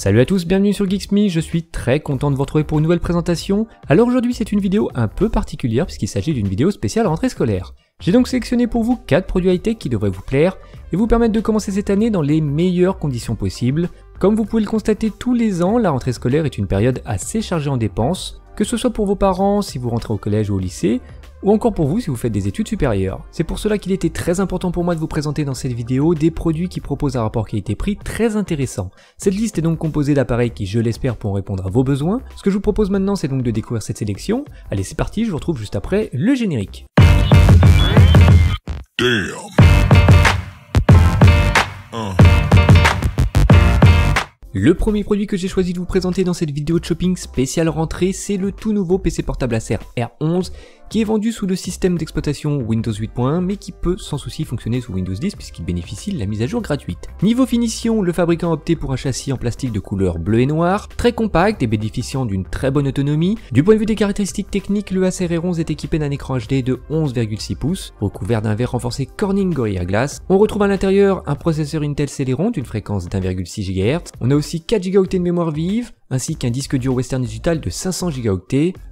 Salut à tous, bienvenue sur Geeksme, je suis très content de vous retrouver pour une nouvelle présentation. Alors aujourd'hui c'est une vidéo un peu particulière puisqu'il s'agit d'une vidéo spéciale rentrée scolaire. J'ai donc sélectionné pour vous 4 produits high-tech qui devraient vous plaire et vous permettre de commencer cette année dans les meilleures conditions possibles. Comme vous pouvez le constater tous les ans, la rentrée scolaire est une période assez chargée en dépenses, que ce soit pour vos parents si vous rentrez au collège ou au lycée, ou encore pour vous si vous faites des études supérieures. C'est pour cela qu'il était très important pour moi de vous présenter dans cette vidéo des produits qui proposent un rapport qualité-prix très intéressant. Cette liste est donc composée d'appareils qui, je l'espère, pourront répondre à vos besoins. Ce que je vous propose maintenant, c'est donc de découvrir cette sélection. Allez, c'est parti, je vous retrouve juste après le générique. Damn. Le premier produit que j'ai choisi de vous présenter dans cette vidéo de shopping spéciale rentrée, c'est le tout nouveau PC portable Acer R11 qui est vendu sous le système d'exploitation Windows 8.1 mais qui peut sans souci fonctionner sous Windows 10 puisqu'il bénéficie de la mise à jour gratuite. Niveau finition, le fabricant a opté pour un châssis en plastique de couleur bleu et noir, très compact et bénéficiant d'une très bonne autonomie. Du point de vue des caractéristiques techniques, le Acer R11 est équipé d'un écran HD de 11,6 pouces, recouvert d'un verre renforcé Corning Gorilla Glass. On retrouve à l'intérieur un processeur Intel Celeron d'une fréquence d'1,6 GHz. On a aussi 4 Go de mémoire vive, ainsi qu'un disque dur Western Digital de 500 Go.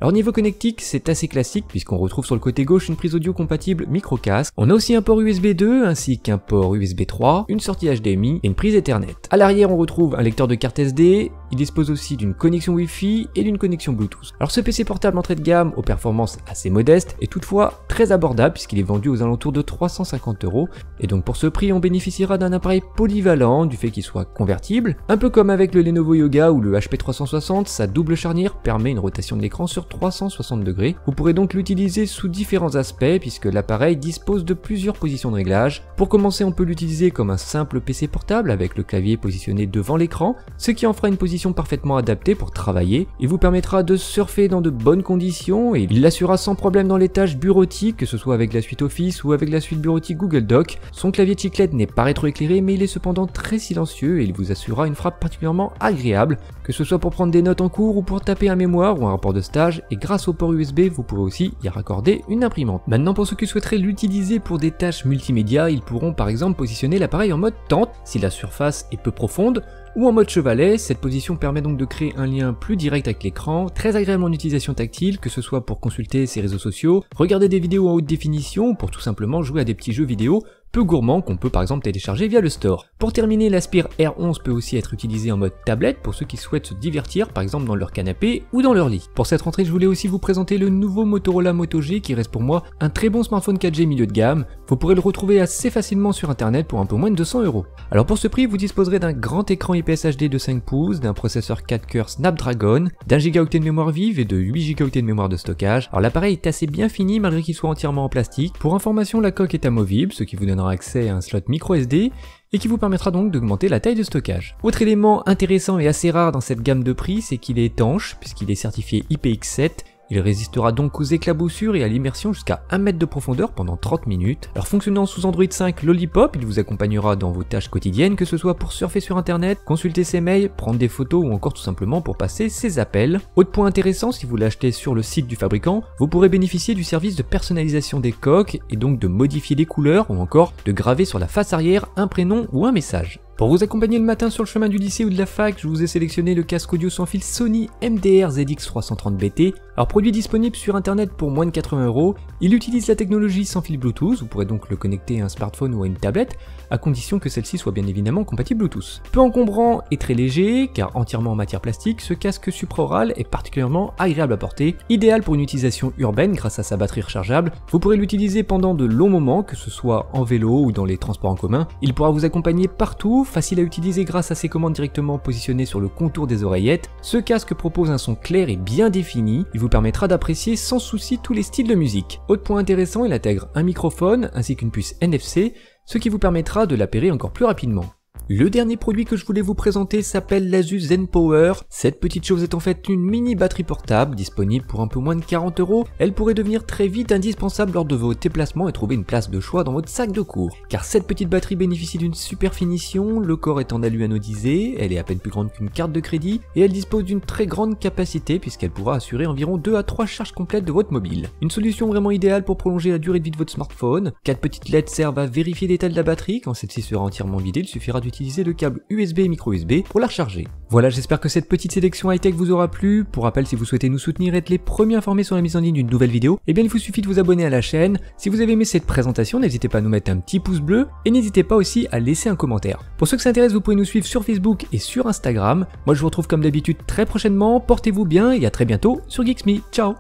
Alors niveau connectique, c'est assez classique puisqu'on retrouve sur le côté gauche une prise audio compatible micro-casque. On a aussi un port USB 2 ainsi qu'un port USB 3, une sortie HDMI et une prise Ethernet. À l'arrière, on retrouve un lecteur de carte SD, il dispose aussi d'une connexion Wi-Fi et d'une connexion Bluetooth. Alors ce PC portable entrée de gamme aux performances assez modestes est toutefois très abordable puisqu'il est vendu aux alentours de 350 € et donc pour ce prix, on bénéficiera d'un appareil polyvalent du fait qu'il soit convertible, un peu comme avec le Lenovo Yoga ou le HP 360, sa double charnière permet une rotation de l'écran sur 360 degrés. Vous pourrez donc l'utiliser sous différents aspects puisque l'appareil dispose de plusieurs positions de réglage. Pour commencer, on peut l'utiliser comme un simple PC portable avec le clavier positionné devant l'écran, ce qui en fera une position parfaitement adaptée pour travailler. Il vous permettra de surfer dans de bonnes conditions et il l'assurera sans problème dans les tâches bureautiques, que ce soit avec la suite Office ou avec la suite bureautique Google Docs. Son clavier chiclette n'est pas rétroéclairé mais il est cependant très silencieux et il vous assurera une frappe particulièrement agréable, que ce soit pour prendre des notes en cours ou pour taper un mémoire ou un rapport de stage, et grâce au port USB, vous pourrez aussi y raccorder une imprimante. Maintenant, pour ceux qui souhaiteraient l'utiliser pour des tâches multimédia, ils pourront par exemple positionner l'appareil en mode tente si la surface est peu profonde, ou en mode chevalet. Cette position permet donc de créer un lien plus direct avec l'écran, très agréable en utilisation tactile, que ce soit pour consulter ses réseaux sociaux, regarder des vidéos en haute définition ou pour tout simplement jouer à des petits jeux vidéo peu gourmand qu'on peut par exemple télécharger via le store. Pour terminer, l'Aspire R11 peut aussi être utilisé en mode tablette pour ceux qui souhaitent se divertir par exemple dans leur canapé ou dans leur lit. Pour cette rentrée, je voulais aussi vous présenter le nouveau Motorola Moto G qui reste pour moi un très bon smartphone 4G milieu de gamme. Vous pourrez le retrouver assez facilement sur internet pour un peu moins de 200 €. Alors pour ce prix, vous disposerez d'un grand écran IPS HD de 5 pouces, d'un processeur 4 cœurs Snapdragon, d'1 Go de mémoire vive et de 8 Go de mémoire de stockage. Alors l'appareil est assez bien fini malgré qu'il soit entièrement en plastique. Pour information, la coque est amovible, ce qui vous donnera accès à un slot micro SD et qui vous permettra donc d'augmenter la taille de stockage. Autre élément intéressant et assez rare dans cette gamme de prix, c'est qu'il est étanche puisqu'il est certifié IPX7. Il résistera donc aux éclaboussures et à l'immersion jusqu'à 1 mètre de profondeur pendant 30 minutes. Alors fonctionnant sous Android 5 Lollipop, il vous accompagnera dans vos tâches quotidiennes, que ce soit pour surfer sur internet, consulter ses mails, prendre des photos ou encore tout simplement pour passer ses appels. Autre point intéressant, si vous l'achetez sur le site du fabricant, vous pourrez bénéficier du service de personnalisation des coques et donc de modifier les couleurs ou encore de graver sur la face arrière un prénom ou un message. Pour vous accompagner le matin sur le chemin du lycée ou de la fac, je vous ai sélectionné le casque audio sans fil Sony MDR ZX330BT. Alors produit disponible sur internet pour moins de 80 €, il utilise la technologie sans fil Bluetooth, vous pourrez donc le connecter à un smartphone ou à une tablette, à condition que celle-ci soit bien évidemment compatible Bluetooth. Peu encombrant et très léger, car entièrement en matière plastique, ce casque supraoral est particulièrement agréable à porter, idéal pour une utilisation urbaine grâce à sa batterie rechargeable. Vous pourrez l'utiliser pendant de longs moments, que ce soit en vélo ou dans les transports en commun. Il pourra vous accompagner partout, facile à utiliser grâce à ses commandes directement positionnées sur le contour des oreillettes. Ce casque propose un son clair et bien défini, il vous permettra d'apprécier sans souci tous les styles de musique. Autre point intéressant, il intègre un microphone ainsi qu'une puce NFC, ce qui vous permettra de l'appairer encore plus rapidement. Le dernier produit que je voulais vous présenter s'appelle l'Asus ZenPower. Cette petite chose est en fait une mini batterie portable disponible pour un peu moins de 40 €. Elle pourrait devenir très vite indispensable lors de vos déplacements et trouver une place de choix dans votre sac de cours. Car cette petite batterie bénéficie d'une super finition, le corps est en alu anodisé, elle est à peine plus grande qu'une carte de crédit et elle dispose d'une très grande capacité puisqu'elle pourra assurer environ 2 à 3 charges complètes de votre mobile. Une solution vraiment idéale pour prolonger la durée de vie de votre smartphone. 4 petites LED servent à vérifier l'état de la batterie. Quand celle-ci sera entièrement vidée, il suffira d'utiliser utiliser le câble USB et micro USB pour la recharger. Voilà, j'espère que cette petite sélection high-tech vous aura plu. Pour rappel, si vous souhaitez nous soutenir et être les premiers informés sur la mise en ligne d'une nouvelle vidéo, eh bien il vous suffit de vous abonner à la chaîne. Si vous avez aimé cette présentation, n'hésitez pas à nous mettre un petit pouce bleu et n'hésitez pas aussi à laisser un commentaire. Pour ceux que ça intéresse, vous pouvez nous suivre sur Facebook et sur Instagram. Moi je vous retrouve comme d'habitude très prochainement, portez-vous bien et à très bientôt sur Geeks Me. Ciao.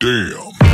Damn.